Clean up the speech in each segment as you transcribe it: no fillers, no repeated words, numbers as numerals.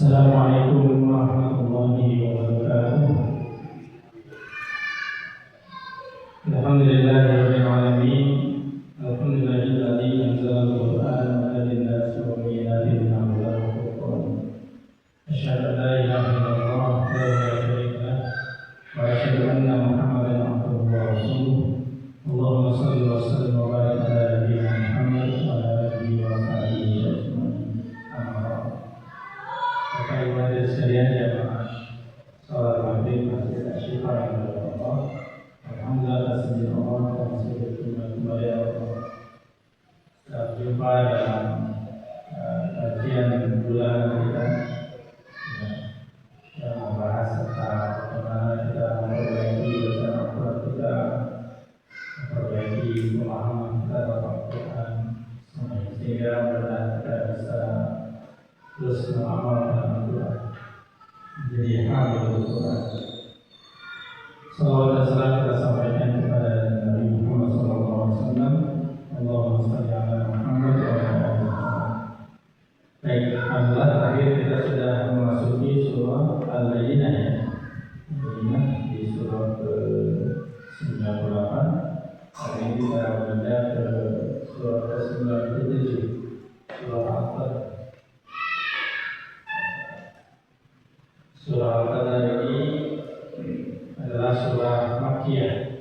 Assalamualaikum warahmatullahi wabarakatuh. Alhamdulillahirabbil alamin. Alhamdulillahilladzi anzala al-Qur'ana 'ala lin-nasi bayyinatin minal furqan. Asyhadu an la ilaha illallah wa la syarika lah wa asyhadu anna Muhammadan abduhu wa rasuluh. Allahumma shalli wa sallim wa barik ala nabiyyina Muhammad wa ala alihi wa sahbihi ajma'in. Bapak Ibu hadirin sekalian jamaah salat maghrib masjid Asy-Syifa yang Allah. Alhamdulillah atas izin Allah kita masih berjumpa kembali Allah. Kita berjumpa dalam kajian bulanan kita yang membahas tentang bagaimana kita memperbaiki bacaan Al-Quran kita, memperbaiki pemahaman kita tentang Al-Quran sehingga benar kita bisa terus mengamalkan Al-Quran menjadi hafal Al-Quran. Salawat dan salam kita sampaikan kepada Nabi Muhammad SAW. Allahumma shalli ala Muhammad wa ala ali Muhammad. Baik, alhamdulillah terakhir kita sudah memasuki surah Al-Bayyinah ya. Al-Bayyinah di surah ke-98. Hari ini kita beranjak ke surah ke-97, surah Al-Qadr. Surah Al-Qadr ini adalah surah Makkiyah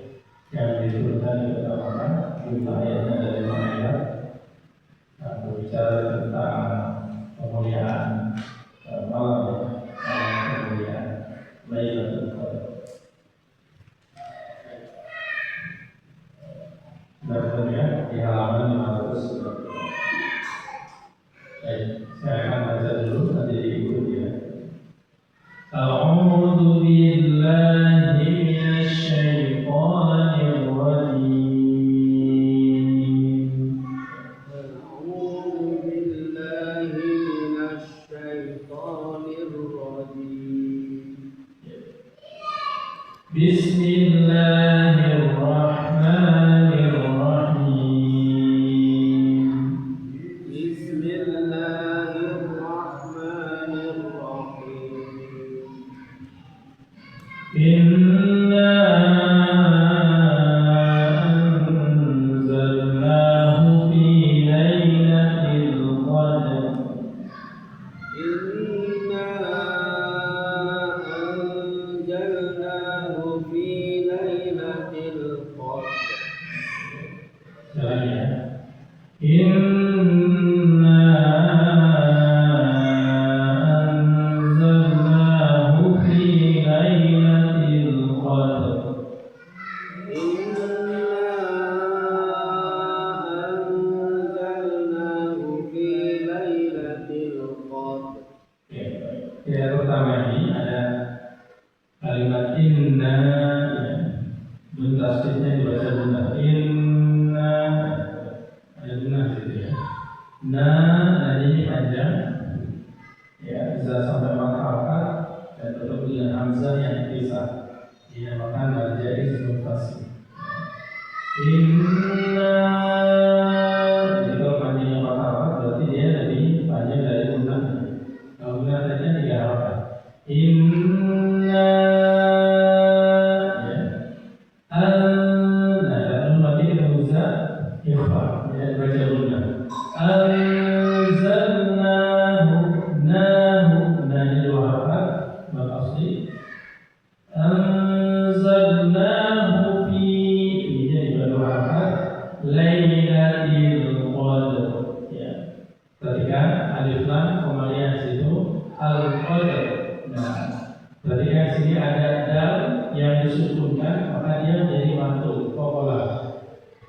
yang diturunkan di pertama jumlah ayatnya dari 5 ayat yang berbicara tentang kemuliaan malam kemuliaan Lailatul Qadar. Dan kemudian di halaman 500. Baik, saya akan baca dulu nanti diikuti ya. A'udzu billahi minasy syaithanir rajim. A'udzu billahi minasy syaithanir rajim. Bismillahirrahmanirrahim. Bismillahirrahmanirrahim. Inna anzalnahu fi lailatul qadr. Inna anzalnahu fi lailatul qadr. Jalan ya. Inna anzalnahu fi lailatul qadr. Inna anzalnahu fi lailatul qadr. Ya, baik. Yang pertama ini ada kalimat inna ya. Nun tasdidnya dibaca benar. Inna ada benar gitu ya. Nah ini panjang ya, bisa sampai mengangkat dan tutup dengan hamzah yang dipisah. Dinamakan al-jaiz munfasil. Inna itu panjangnya mengangkat berarti dia lebih panjang dari undang. Kalau undang tadinya 3 harakat. Inna ya. Nah, kalau mati kita bisa ikhfa ya, baca undang. Anzalnahu nahu nanya 2 harakat mad asli. Anzalnahu fi jadi 2 harakat lailatul qadr ya. Perhatikan alif lam kembalian situ al-qadr. Nah, perhatikan sini ada dal yang disukunkan maka dia menjadi mantu kokola.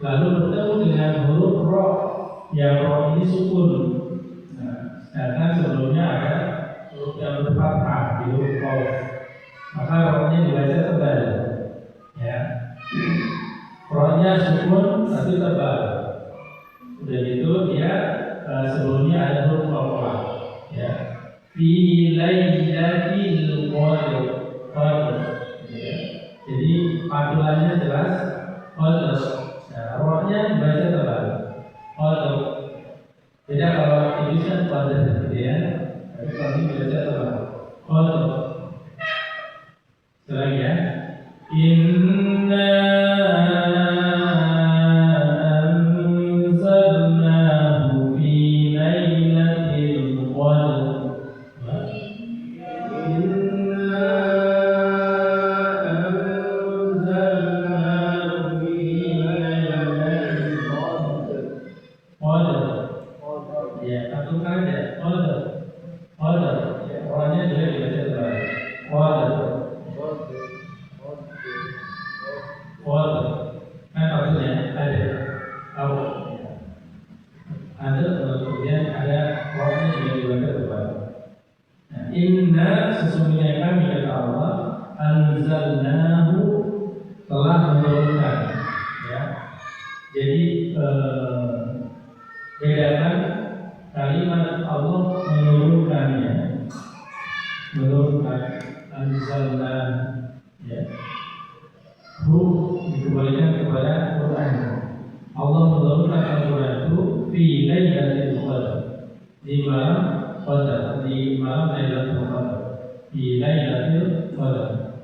Lalu bertemu dengan huruf ro yang ro ini sukun. Nah, sedangkan sebelumnya ada huruf yang berfathah di huruf qaf. Maka ro-nya dibaca tebal. Ya. Ro-nya sukun tapi tebal. Udah gitu dia sebelumnya ada huruf kokola. Ya. Fi lailatul qadr. Ya. Jadi pantulannya jelas qadr. Nah, rohnya dibaca tebal. Qadr. Beda kalau tulisan qadr gitu ya. Tapi kalau ini baca apa? Qadr. Sekali ya. Inna anzalnahu fi lailatul qadr. Inna anzalnahu fi lailatul qadr. Ya, satu kali ya. Qadr. Qadr. Ya, orangnya juga dibaca terbalik. Qadr. Qadr. Kan maksudnya ada. Tahu. Ada kemudian ada orangnya juga dibaca terbalik. Nah, inna sesungguhnya kami kata Allah anzalnahu telah menurunkan. Ya. Jadi bedakan kalimat Allah menurunkannya, menurunkan anzalna, ya, dikembalikan kepada Quran. Allah menurunkan Al-Quran itu fi lailatul qadar, di malam qadar, di malam lailatul qadar, di lailatul qadar.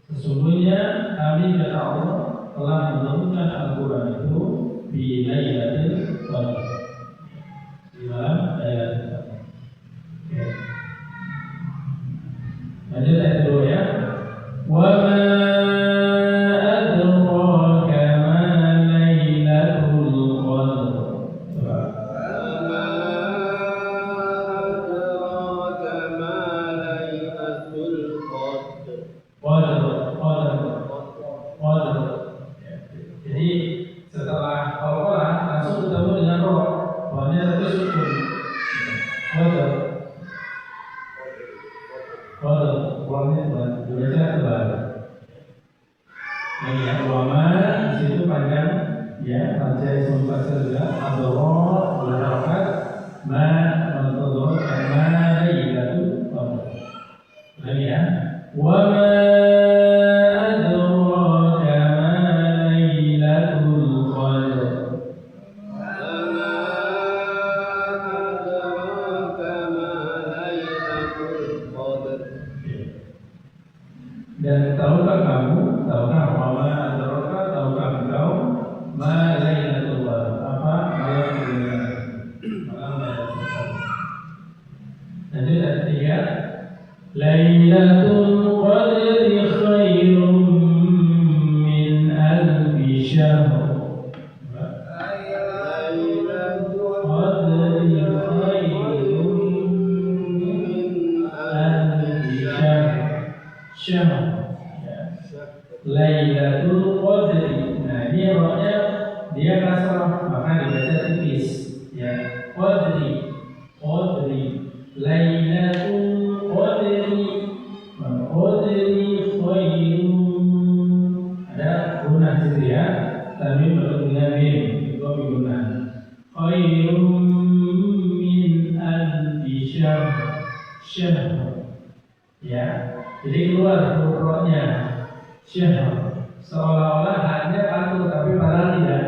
Sesungguhnya kami kata Allah telah menurunkan Al-Quran itu di lailatul qadar, di malam lailatul qadar. Lanjut ayat kedua ya. Wa ma adraka ma lailatul qadar. Jadi setelah Al-Quran langsung ketemu dengan roh, rohnya tapi sukun. Qadar, rohnya dibaca terbalik. Ini ya, wama di situ panjang ya, panjang sempat saja. Adoro berharokat ma mentodor karena lailatul qadar. Ini ya, wama dan tahukah kamu, tahukah wama adraka, tahukah engkau ma lailatul qadar, apa malam kemuliaan, malam lailatul qadar. Lanjut ayat 3. Lailatul qadri khairum min alfi syahr. Lailatul Qadri. Nah, ini rohnya dia kasrah, maka dibaca tipis. Ya, Qadri, Qadri. Lailatul Qadri, Qadri khairun. Ada guna situ ya, tapi bertemu dengan mim, itu guna. Khairun min alfi syahr. Syahr. Ya, jadi keluar rohnya. Syahr, seolah-olah hanya patuh, tapi padahal tidak.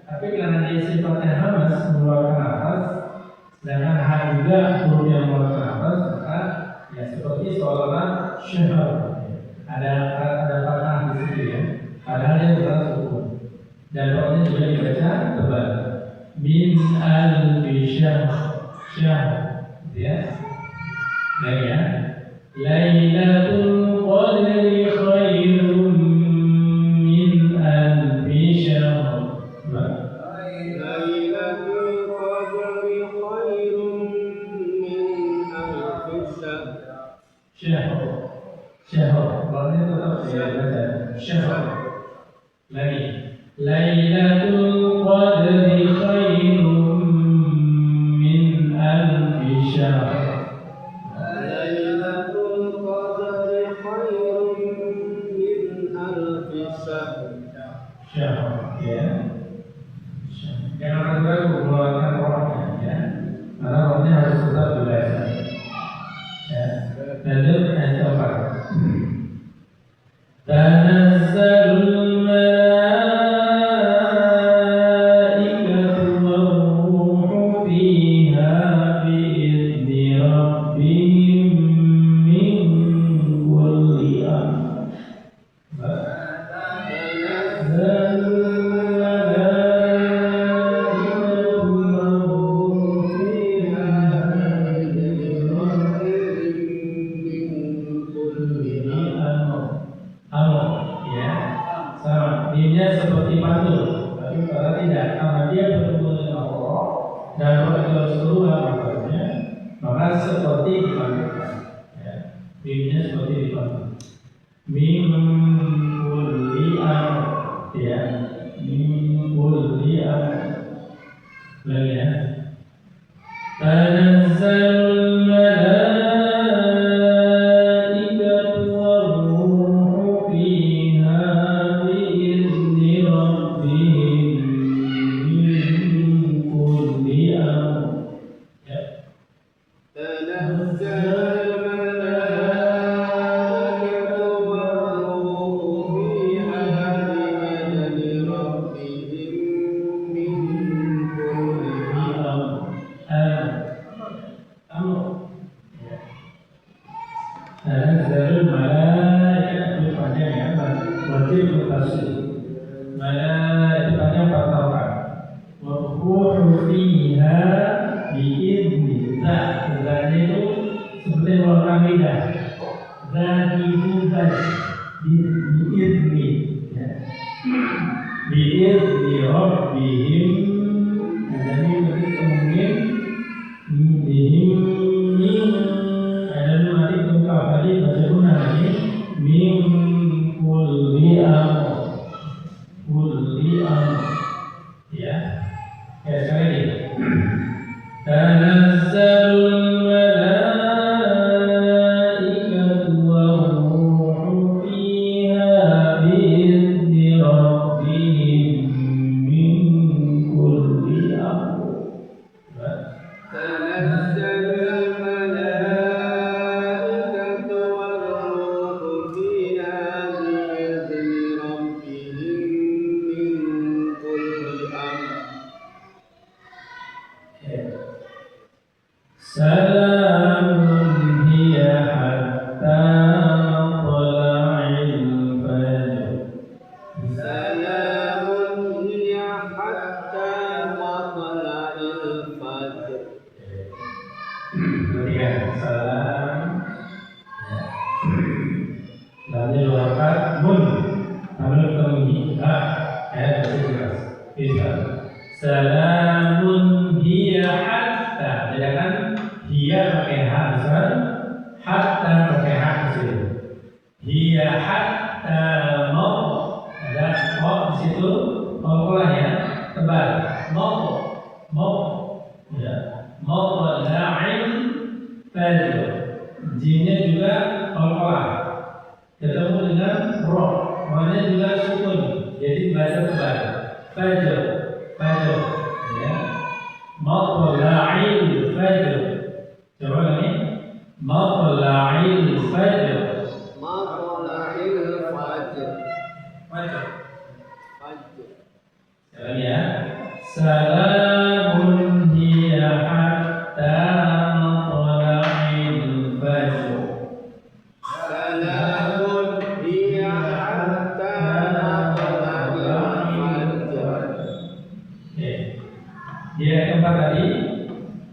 Tapi karena dia sifatnya hamas, mengeluarkan nafas, sedangkan ha juga huruf yang mengeluarkan nafas, maka ya seperti seolah-olah syahr. Ada patah di situ ya. Padahal dia bukan sukun. Dan rohnya juga dibaca tebal. Min alfi syahr, syahr, ya. Baik ya. Lailatul Qadri khairun min alfi syahr. Lailatul Qadri khairun min alfi syahr. Syahr, syahr. Berarti tetap dibaca syahr. Lagi. Lailatul Qadri khairun min alfi syahr. Syahr, ya. Jangan ragu mengeluarkan rohnya, ya. Karena rohnya harus tetap dibaca. Ya. Lanjut ayat keempat. Tanazzalul malaikatu war-ruhu fiha bi'izni rabbihim tanazzalul malaikatu war-ruhu fiha bi'izni rabbihim min kulli amr. Ya. تنزل الملائكة والروح فيها بإذن ربهم من كل Tanazzalul malaikatu panjang ya, wajib mutasil. Malaikatu panjang pataukan. Wa-ruhu fiha bi'izni. Zat itu seperti orang kamidah. Zat itu zat bi'izni. Bi'izni rabbihim. Jadi begitu mungkin bihim min ada mati tungkap tadi baca guna lagi min kulli amr ya sekali lagi tanazzalul malaikatu war-ruhu fiha bi'izni rabbihim min kulli amr. تنزل الملائكة والروح فيها بإذن ربهم من كل أمر Salamun hiya hatta matla'il fajr. سلام هي حتى مطلع الفجر Kemudian salam lalu luarkan mun lalu temui ayat jelas bisa salamun hiya hatta jangan hiya pakai ha besar hatta pakai ha kecil hiya hatta mau ada mau di situ pokoknya tebal mau ya matla'il fajr. Jinnya juga qalqalah ketemu dengan roh, rohnya juga sukun, jadi baca tebal fajr ya matla'il fajr. Coba lagi matla'il fajr. مطلع الفجر Fajr. فجر Sekali ya. Salamun hiya hatta matla'il fajr. سلام هي حتى مطلع الفجر Di ayat keempat tadi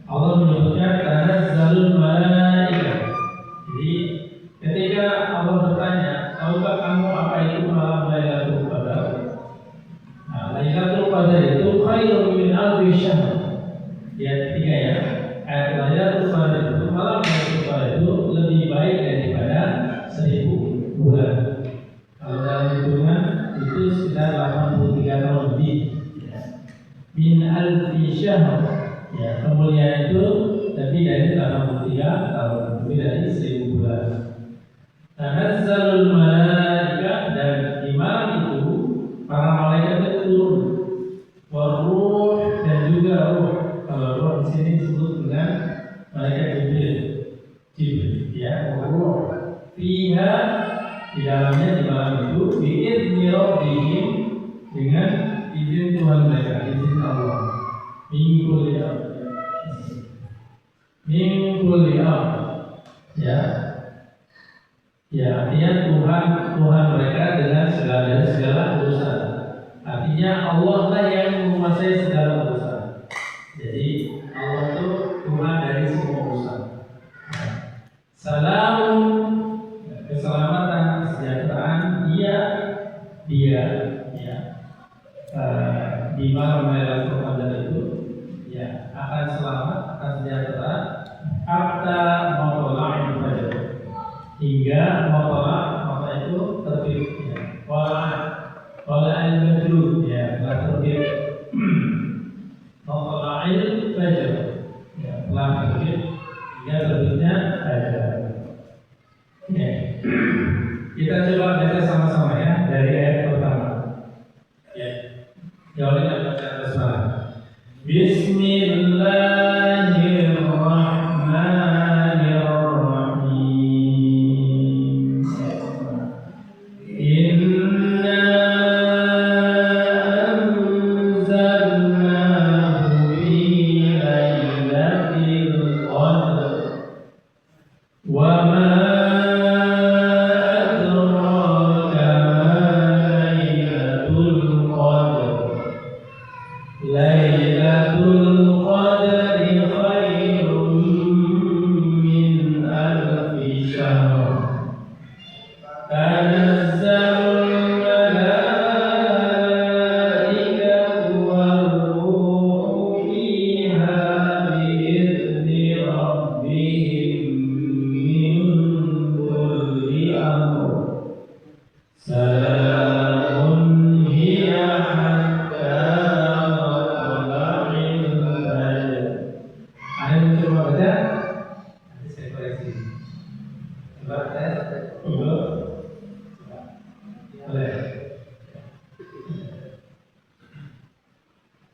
Allah menyebutkan tanazzalul malaikah. Jadi ketika Allah bertanya, tahukah kamu apa itu malam Lailatul Qadar? Nah, Lailatul Qadar itu khairun min alfi syahr. Di ayat ketiga ya. Ayat Lailatul Qadar itu malam Lailatul Qadar itu lebih baik daripada 1000 bulan. Kalau dalam hitungan itu sekitar 83 tahun lebih. Min alfi syahr ya kemuliaan itu lebih dari 83 tahun lebih dari 1000 bulan. Tanazzalul malaika dan di malam itu para malaikat itu turun waruh dan juga ruh. Kalau ruh di sini disebut dengan malaikat Jibril ya ruh fiha di dalamnya di malam itu bi'izni rabbihim dengan izin Tuhan mereka, izin Allah. Min kulli amr. Ya. Ya, artinya Tuhan mereka dengan segala urusan. Artinya Allah lah yang menguasai segala urusan. Jadi Allah itu Tuhan dari semua urusan. Salamun keselamatan, kesejahteraan dia ya di malam Lailatul Qadar itu ya akan selamat, akan sejahtera hatta matla'il fajr hingga matla'il itu terbit ya. Wala'il badru ya telah terbit matla'il Sehingga terbitnya fajar. Ya. Kita coba baca sama-sama ya dari ayat pertama. Ya. Jawabnya baca basmalah. Bismillahirrahmanirrahim. Inna anzalnahu fi lailatul qadr wa ma adraka ma lailatul qadr. Lailatul qadri khairun min alfi syahr. Tanazzalul malaikatu war-ruhu fiha bi'izni rabbihim min kulli amr. Salamun hiya hatta matla'il fajr. Ada yang coba baca? Nanti saya koreksi. Coba tes. Dulu. Boleh.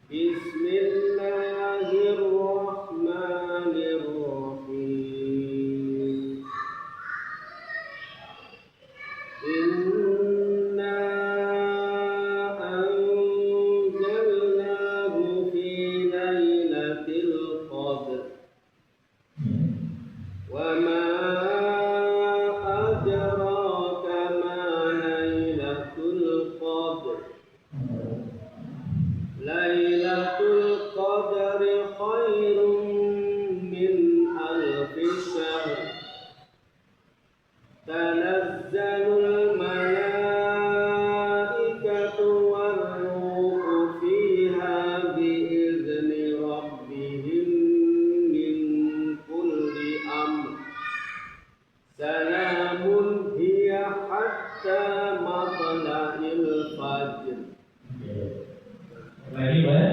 Bismillahirrahmanirrahim. Inna anzalnahu fi lailatul qadr wa ma adraka ma lailatul qadr. Lailatul qadri khairun min alfi syahr. Tanazzalul malaikatu war-ruhu fiha bi'izni rabbihim min kulli amr. Salamun hiya hatta matla'il fajr. Lagi boleh?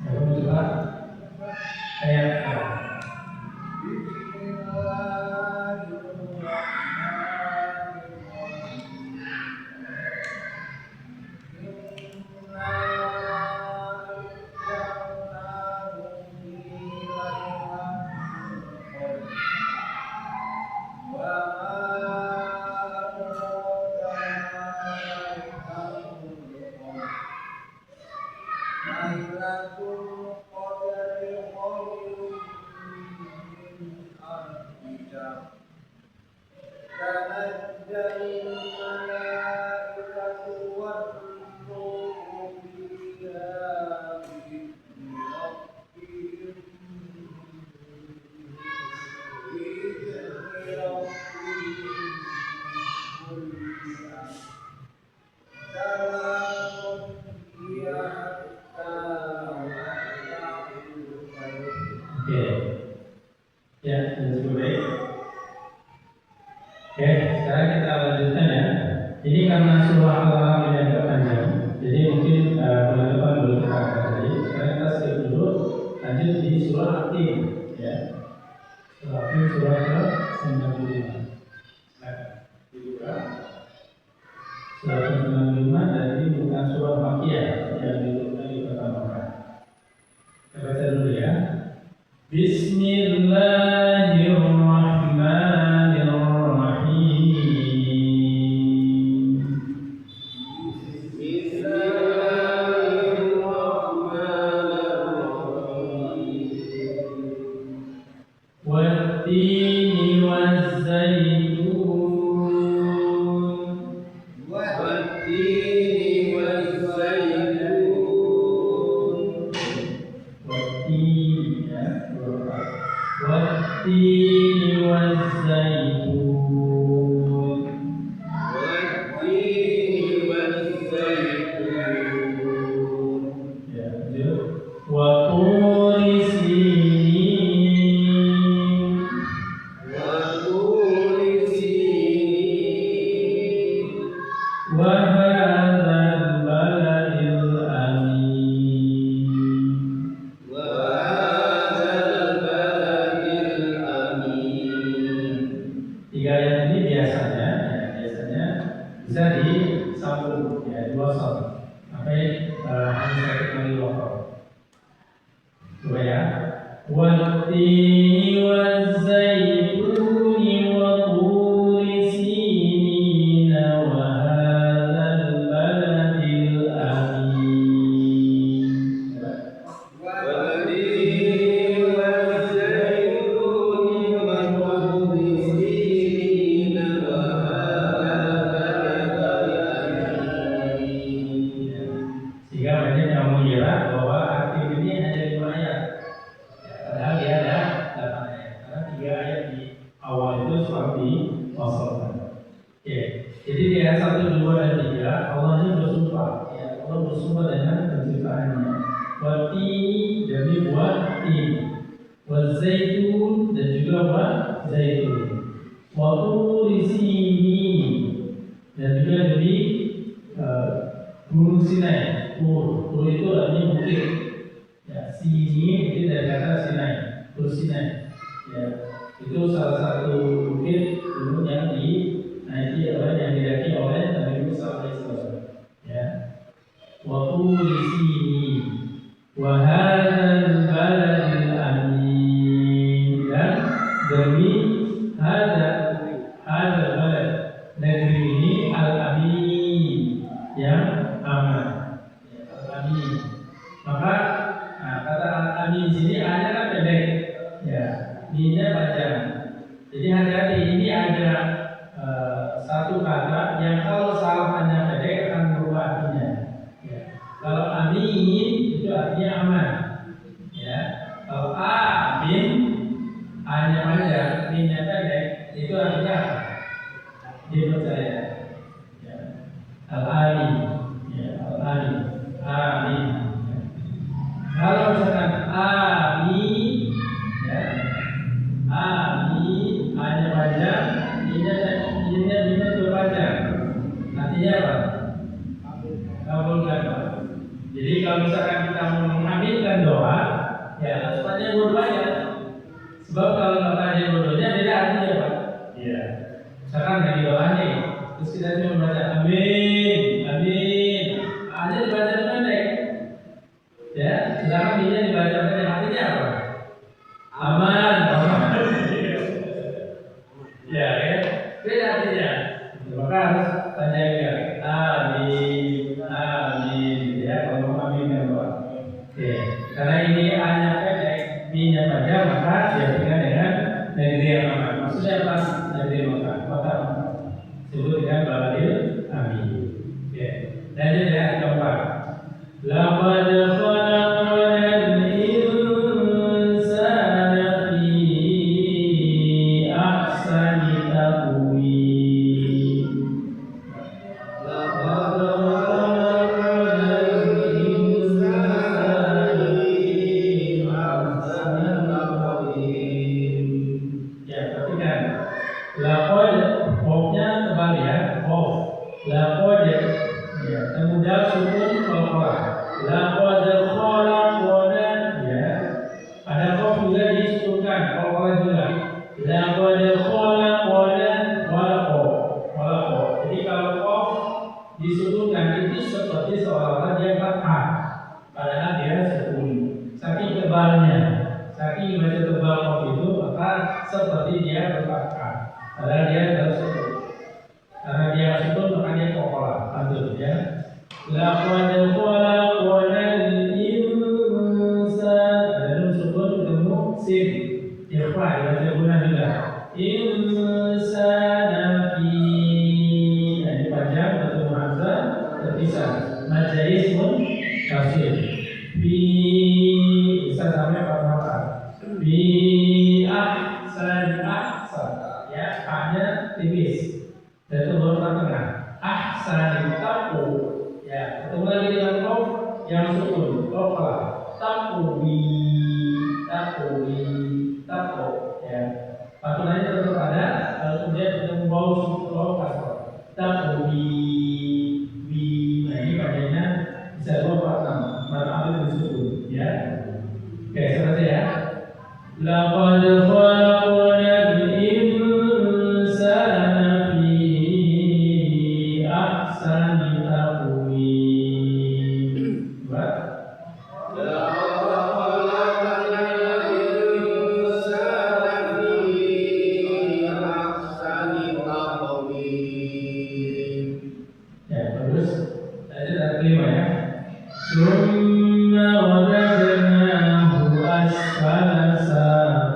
Saya coba ayat. Oke. Ya, sudah cukup baik. Oke, sekarang kita lanjutkan ya. Ini karena surah Al-Alaq ini agak panjang, jadi mungkin bulan depan belum kita angkat tadi. Sekarang kita skip dulu, lanjut di surah At-Tin ya. Surah At-Tin surah ke-95. Nah, dibuka. Surah ke-95 dan ini bukan surah Makkiyah yang dipertamakan. Kita baca dulu ya. Bismillahirrahmanirrahim. Bismillahirrahmanirrahim. Wat-tini waz-zaitun. Wat-tini waz-zaitun. Wat-tini ya, wat-tini waz-zaitun. Wat-tini waz-zaitun. Ya, lanjut. Wa-turi sinin. Wa-turi sinin. Wa hadzal baladil amin. Wa hadzal baladil والزيتون وطور سينين وهذا البلد الأمين. والتين والزيتون وطور سينين وهذا البلد الأمين. Sehingga banyak yang mengira bahwa aktif ini hanya 5 ayat. Padahal dia ada 8 ayat. Karena 3 ayat di awal itu seperti kosongan. Oke. Jadi di ayat 1, 2, dan 3 Allah ini bersumpah. Ya, Allah bersumpah dengan penciptaannya. Watini demi buah tin, wazaitun dan juga buah zaitun, waturi sini dan juga demi gunung Sinai. Tur itu artinya bukit. Ya, sini mungkin dari kata Sinai, Tur Sinai. Ya, itu salah satu bukit gunung yang dinaiki oleh yang didaki oleh Nabi Musa alaihissalam. Ya, waktu di sini, wahadal baladil amin, dan demi hadal balad, negeri ini al amin, yang aman. Amin. Maka kata al-amin sini ada kan pendek, ya, minnya panjang. Jadi hati-hati, ini ada satu kata yang kalau salahannya pendek akan berubah artinya. Ya. Kalau amin itu artinya aman. Ya. Kalau amin hanya panjang, minnya pendek, itu artinya apa? Dipercaya. Ya. Al-amin. Ya, al-amin. Amin. Kalau misalkan amin, ya, amin hanya panjang, ini juga panjang. Artinya apa? Kabulkan doa. Jadi kalau misalkan kita mengaminkan doa, ya harus panjang dua-duanya. Sebab kalau nggak panjang dua-duanya, beda artinya Pak. Iya. Misalkan lagi doa nih, terus kita cuma baca amin, amin. Ada dibaca pendek, ya. Sedangkan dia dibaca pendek, artinya apa? Aman, aman. Ya, beda artinya. Maka harus panjangkan. Amin, amin. Ya, kalau amin kan doa. Oke, karena ini hanya pendek, minyak panjang, maka diartikan dengan negeri yang aman. Maksudnya apa? Negeri Mekah. Disebut dengan baladil amin. Oke. Lanjut ya, keempat. Laqad khalaqnal insana fi ahsani taqwim. Laqad khalaqnal insana fi ahsani taqwim. Ya, perhatikan. Laqad, qafnya tebal ya, qaf. Laqad, ya, kemudian sukun qalqalah. Laqad khalaqna, ya. Ada qaf juga disukunkan, qalqalah juga. Laqad khalaqna walaqa. Jadi kalau qaf disukunkan itu seperti seolah-olah dia fathah, padahal dia sukun. Saking tebalnya, saking baca tebal qaf itu, maka seperti dia berfathah, padahal dia tersukun. Karena dia sukun maka dia qalqalah. Lanjut ya. Laqad khalaqnal insana, ada sukun ketemu sin, ikhfa dibaca guna juga. Insana fi, ini panjang ketemu hamzah terpisah. Mad ismun kasir. Fi bisa sampai fathah. Fi ahsan, ya, hanya tipis. Dan itu baru tengah. Ahsan taku, ya, ketemu lagi dengan qaf yang sukun, qalqalah. Taqwi, ya. Patulannya tetap ada, kalau kemudian ketemu bau sukun kasar. Taqwi, nah ini panjangnya bisa 2 patah, maka ambil sukun, ya. Oke, selesai ya. Laqad khalaqnal insana fi ahsani taqwim. Laqad khalaqnal insana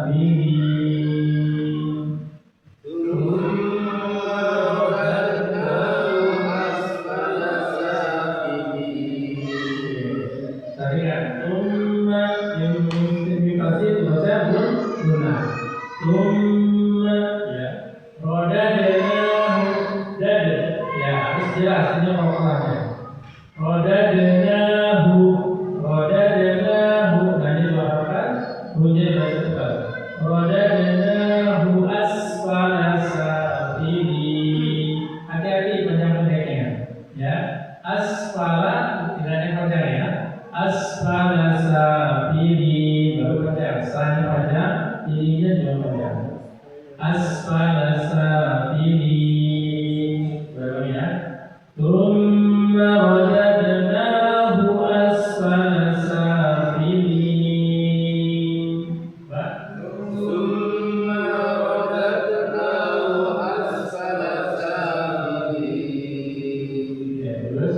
safilin. Tadi kan tumma yang pasti dibaca guna. Tumma ya. Rodadnahu dad ya harus jelas ini pokoknya. Rodadnahu nanti doakan bunyi bahasa tebal. Rodadnahu asfala safilin. Hati-hati panjang pendeknya ya. Asfala tidak ada panjang ya. Asfala safilin baru panjang. Sanya panjang, ininya juga panjang. Asfala safilin baru ya. Thumma radadnahu asfala safilin. Ya, terus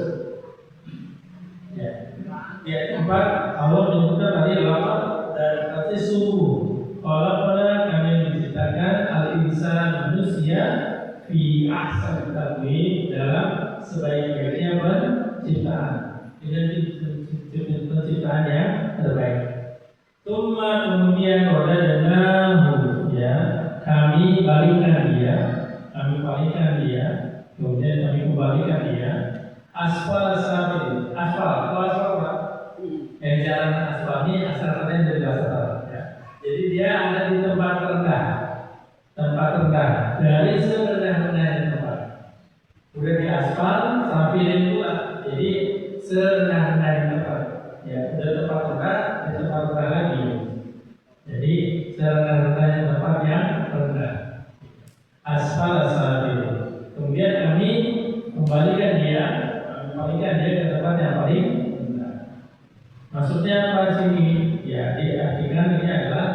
ya empat Allah menyebutkan tadi lama dan arti sungguh. Kalau kami menciptakan al-insan manusia fi ahsan taqwim dalam sebaik-baiknya penciptaan. Ini penciptaan yang terbaik. Tumma kemudian rodadnahu ya kami balikan dia, kemudian kami kembalikan dia. Asfal safilin, asfal apa? Jalan asfal ini asal katanya dari bahasa Arab ya. Jadi dia ada di tempat rendah dari serendah-rendahnya tempat. Udah di asfal safilin pula, jadi serendah-rendahnya tempat. Ya, udah tempat rendah, di tempat rendah lagi. Jadi serendah-rendahnya tempat yang rendah. Asfal safilin. Kemudian kami kembalikan dia ke tempat yang paling rendah. Maksudnya apa sini? Ya, diartikan ini adalah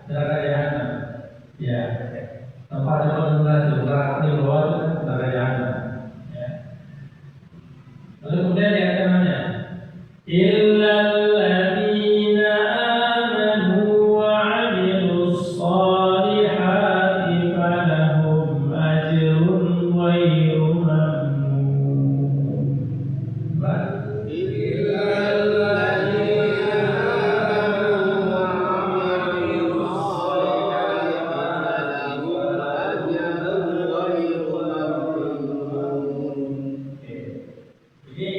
neraka jahanam. Ya, tempat yang paling rendah itu neraka di bawah itu neraka jahanam. Ya. Lalu kemudian yang namanya illal ladzina amanu wa 'amilus shalihati falahum ajrun ghairu mamnun.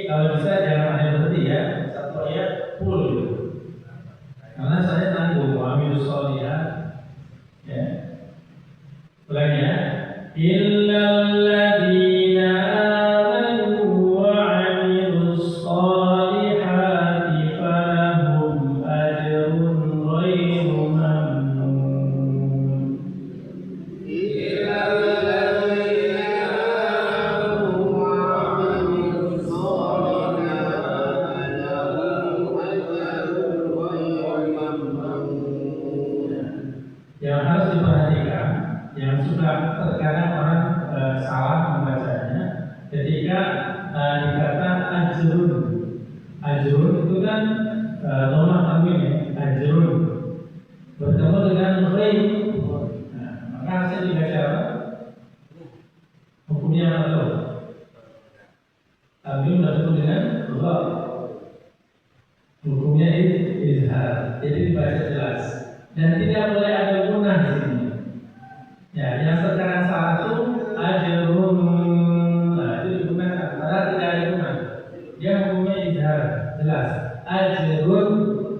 Kalau bisa jangan ada berhenti ya, satu ayat full gitu. Karena saya tanggung amil sholihat ya. Ulangi ya. Illal ladzina amanu wa 'amilus sholihati falahum ajrun ghairu mamnun. Yang harus diperhatikan, yang sudah terkadang orang salah membacanya, ketika dikata ajrun itu kan nomor tanwin ya, ajrun bertemu dengan ghaib. Nah, maka harusnya dibaca apa? Hukumnya apa tuh? Tanwin bertemu dengan Allah. Hukumnya izhar, jadi dibaca jelas. Dan tidak boleh ada gunah di sini. Ya, yang sekarang salah itu ajrun. Nah, itu digunakan. Padahal tidak ada gunah. Dia hukumnya izhar, jelas. Ajrun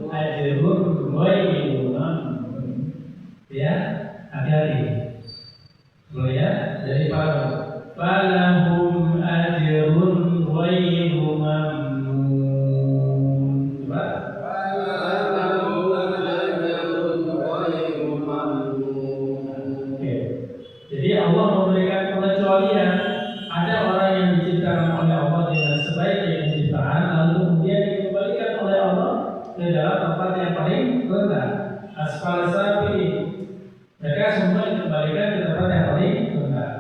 ghairu mamnun. Ya, hati-hati. Boleh ya? Jadi falahum ajrun ghairu mamnun. Coba. Jadi Allah memberikan pengecualian. Ada orang yang diciptakan oleh Allah dengan sebaik-baik penciptaan, lalu kemudian dikembalikan oleh Allah ke dalam tempat yang paling rendah, asfal safilin. Mereka semua dikembalikan ke tempat yang paling rendah.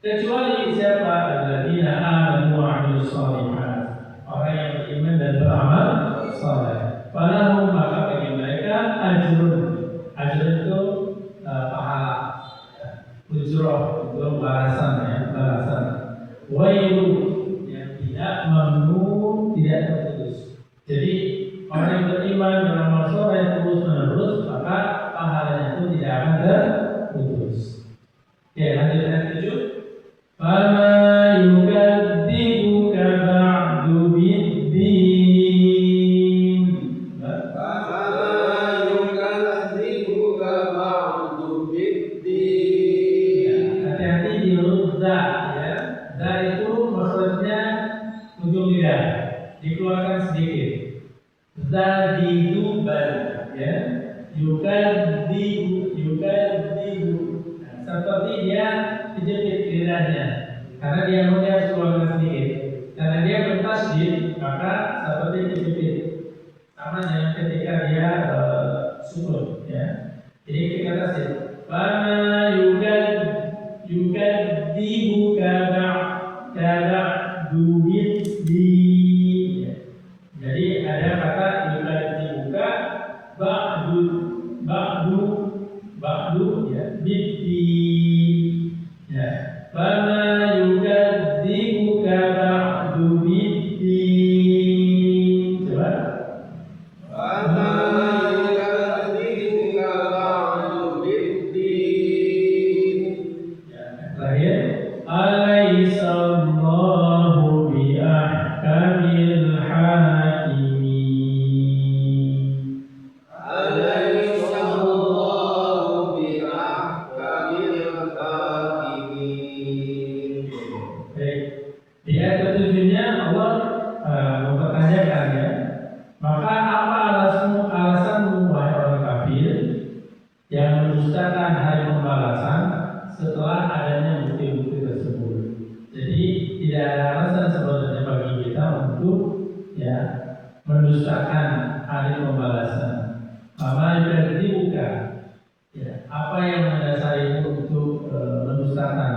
Kecuali siapa? Alladzina amanu wa 'amilus shalihat. Orang yang beriman dan beramal saleh. Falahum maka bagi mereka ajrun. Ajrun itu Isroh itu balasan ya, balasan. Wailu yang tidak memnun, tidak terputus. Jadi orang yang beriman beramal soleh terus menerus, maka pahalanya itu tidak akan terputus. Oke, lanjut ayat 7. Fama yukadzibuka ba'du biddin. Hati-hati di huruf za ya. Za itu maksudnya ujung lidah dikeluarkan sedikit. Zadidu bal ya. Yukadzibu. Nah, seperti dia dijepit lidahnya. Karena dia harus keluarkan sedikit. Karena dia bertasydid, maka seperti dijepit. Sama dengan ketika dia sukun ya. Jadi kita tasydid. Fama yukadzibuka ba'du biddin. Jadi ada kata yukadzibuka ba'du ya biddin. Ya. Fama yukadzibuka ba'du biddin. Coba. Terakhir, Alaihissallahu biahkamil hakimin. Baik. Di ayat ketujuhnya Allah mempertanyakan ya, maka apa alasanmu wahai orang kafir yang mendustakan hari pembalasan setelah adanya bukti-bukti tersebut. Jadi tidak ada alasan sebenarnya bagi kita untuk ya mendustakan hari pembalasan. Mama yukadzibuka ya, apa yang mendasarimu untuk mendustakan?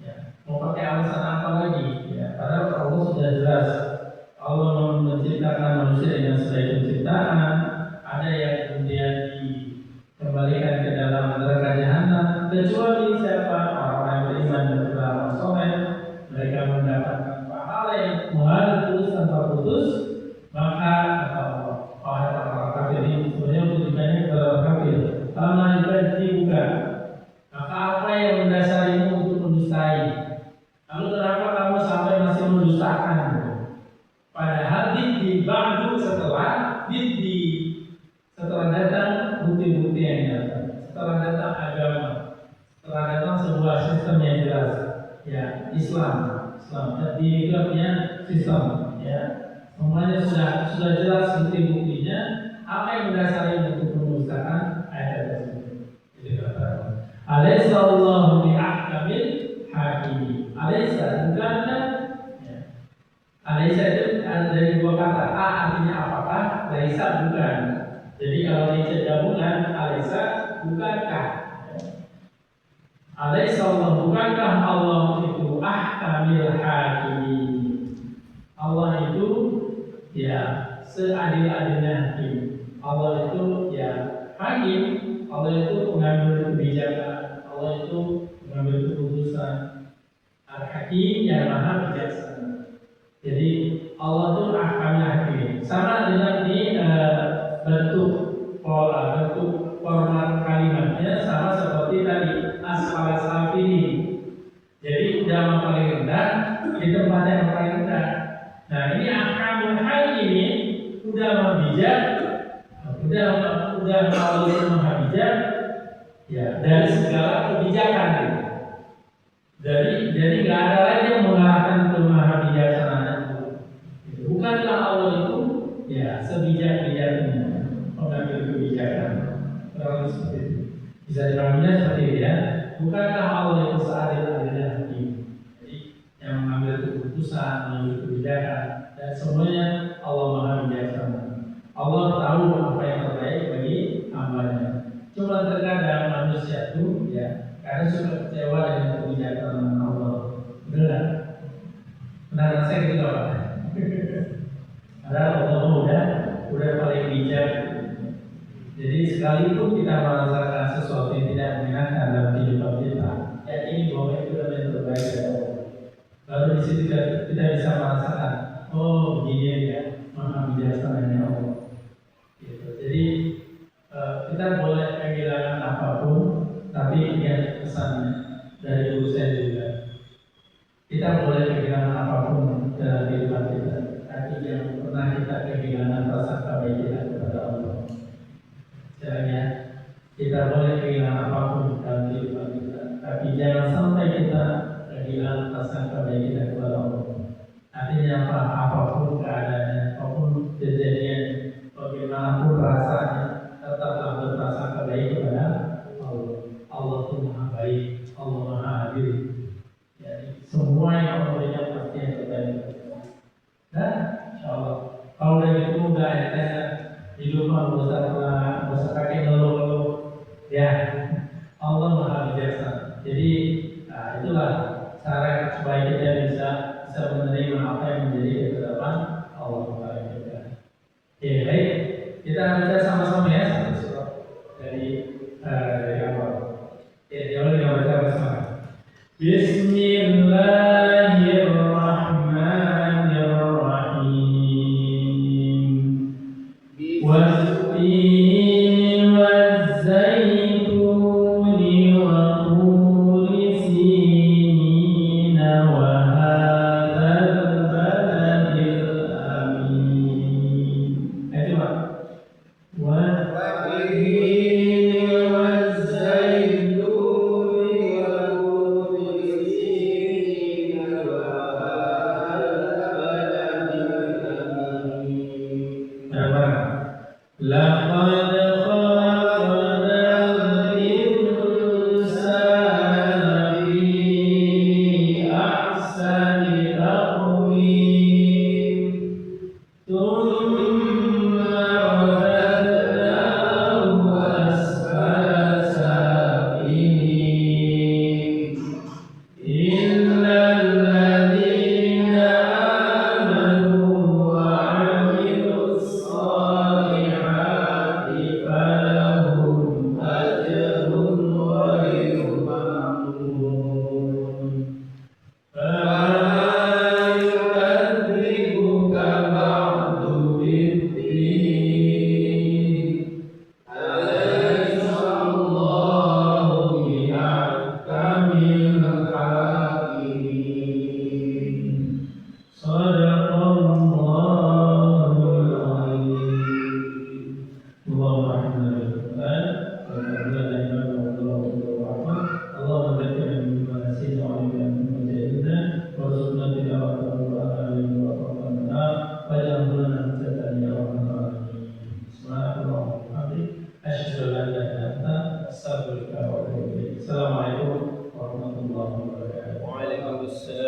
Ya, mau pakai alasan apa lagi? Ya, padahal Allah sudah jelas. Allah menciptakan manusia dengan sebaik penciptaan. Ada yang kemudian dikembalikan ke dalam neraka jahanam, kecuali siapa orang yang beriman dan beramal soleh, mereka mendapatkan pahala yang mengalir terus tanpa putus. Maka orang kafir ini sebenarnya untuk ditanya kepada orang kafir, Fama yukadzibuka, maka apa yang mendasarimu untuk mendustai? Lalu kenapa kamu sampai masih mendustakan? Padahal di ba'du setelah datang bukti-bukti yang datang, setelah datang agama, setelah datang sebuah sistem yang jelas, ya Islam. Jadi itu artinya sistem, ya semuanya sudah jelas bukti-buktinya. Apa yang mendasari untuk mendustakan ayat tersebut? Jadi kata Alaihissallahu biahkamil hakimin. Alaisa bukankah? Alaisa itu dari dua kata. A artinya apakah? Laisa bukan. Jadi kalau ini gabungan, Alaisa bukankah? Alaisa Allah, bukankah Allah itu ahkamil hakimin? Allah itu ya seadil-adilnya hakim. Allah itu ya hakim. Allah itu pengambil kebijakan. Allah itu mengambil keputusan. Al-Hakim yang maha bijaksana. Jadi Allah itu ahkamil hakim. Sama dengan di bentuk format kalimatnya sama seperti tadi asfal safilin. Jadi udah paling rendah di tempat yang paling rendah. Nah ini ahkamul hakimin udah membijak, udah Allah itu maha bijak ya dari segala kebijakan. Jadi nggak ada lagi yang mengarahkan ke maha bijaksanaan. Bukanlah Allah itu ya sebijak-bijaknya mengambil kebijakan. Kalau seperti itu bisa dipahaminya seperti itu ya. Bukankah Allah itu seadil-adilnya hakim? Jadi yang mengambil keputusan, mengambil kebijakan dan semuanya Allah maha bijaksana. Allah tahu apa yang terbaik bagi hambanya. Cuma terkadang manusia itu ya karena suka kecewa dengan kebijakan Allah. Benar? Benar saya gitu Pak. Padahal Allah udah paling bijak. Jadi sekalipun kita merasakan sesuatu yang tidak menyenangkan dalam kehidupan kita, ya di situ kita bisa merasakan, oh begini ya, maha bijaksananya Allah. Gitu. Jadi kita boleh kehilangan apapun, tapi ingat pesannya dari guru saya juga. Kita boleh kehilangan apapun dalam kehidupan kita, tapi jangan pernah kita kehilangan rasa baik kita kepada Allah. Caranya, kita boleh kehilangan apapun dalam kehidupan kita, tapi jangan sampai kita kehilangan rasa baik kita kepada Allah. Artinya apa? Apapun keadaannya, apapun kejadian, bagaimanapun rasanya, tetaplah berprasangka baik kepada Allah. Allah itu maha baik, Allah maha adil. Jadi semua yang Allah berikan pasti yang terbaik. Dan insya Allah, kalau udah gitu udah ya hidup mah usah pakai ngeluh-ngeluh. Ya, Allah maha bijaksana. Jadi itulah cara supaya kita bisa menerima apa yang menjadi ketetapan Allah Subhanahu wa taala. Oke, baik. Kita baca sama-sama ya satu surat dari awal. Oke, jawab dengan baca bersama. Bismillahirrahmanirrahim. Wat-tini waz-zaituni wa turi sinin wa hadzal baladil amin. Itu Pak. لقد خلقنا الإنسان في أحسن تقويم ثم رددناه أسفل سافلين إلا الذين آمنوا وعملوا الصالحات فلهم أجر غير ممنون فما يكذبك بعد بالدين أليس الله بأحكم الحاكمين صدق الله العظيم. اللهم احفظنا بالقرآن وارحمنا الإمام والله اللهم ذكرنا مما نسينا وعلمنا مما جهلنا وارزقنا تلاوته وآله وقرآننا واجعله لنا حجة يا رب العالمين. سبحانك اللهم وبحمدك أشهد أن لا إله إلا أنت أستغفرك وأتوب إليك. السلام عليكم ورحمة الله وبركاته. Waalaikumsalam.